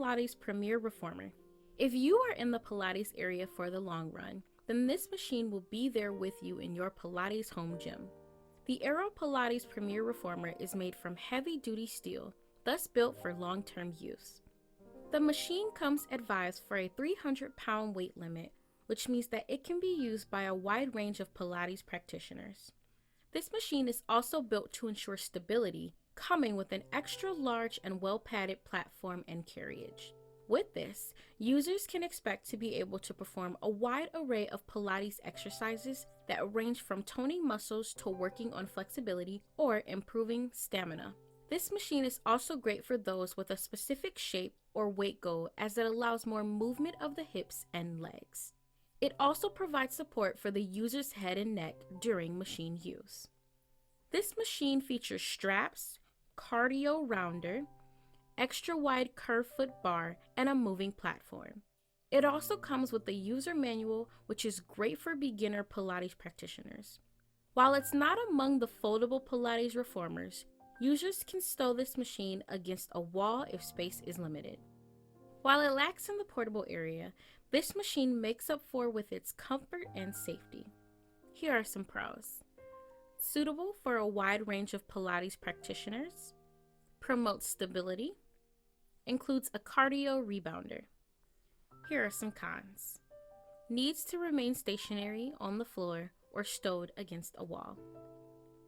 AeroPilates Premier Reformer. If you are in the Pilates area for the long run, then this machine will be there with you in your Pilates home gym. The AeroPilates Premier Reformer is made from heavy-duty steel, thus built for long-term use. The machine comes advised for a 300-pound weight limit, which means that it can be used by a wide range of Pilates practitioners. This machine is also built to ensure stability, coming with an extra large and well-padded platform and carriage. With this, users can expect to be able to perform a wide array of Pilates exercises that range from toning muscles to working on flexibility or improving stamina. This machine is also great for those with a specific shape or weight goal, as it allows more movement of the hips and legs. It also provides support for the user's head and neck during machine use. This machine features straps, cardio rounder, extra wide curved foot bar, and a moving platform. It also comes with a user manual, which is great for beginner Pilates practitioners. While it's not among the foldable Pilates reformers, users can stow this machine against a wall if space is limited. While it lacks in the portable area, this machine makes up for with its comfort and safety. Here are some pros. Suitable for a wide range of Pilates practitioners. Promotes stability. Includes a cardio rebounder. Here are some cons. Needs to remain stationary on the floor or stowed against a wall.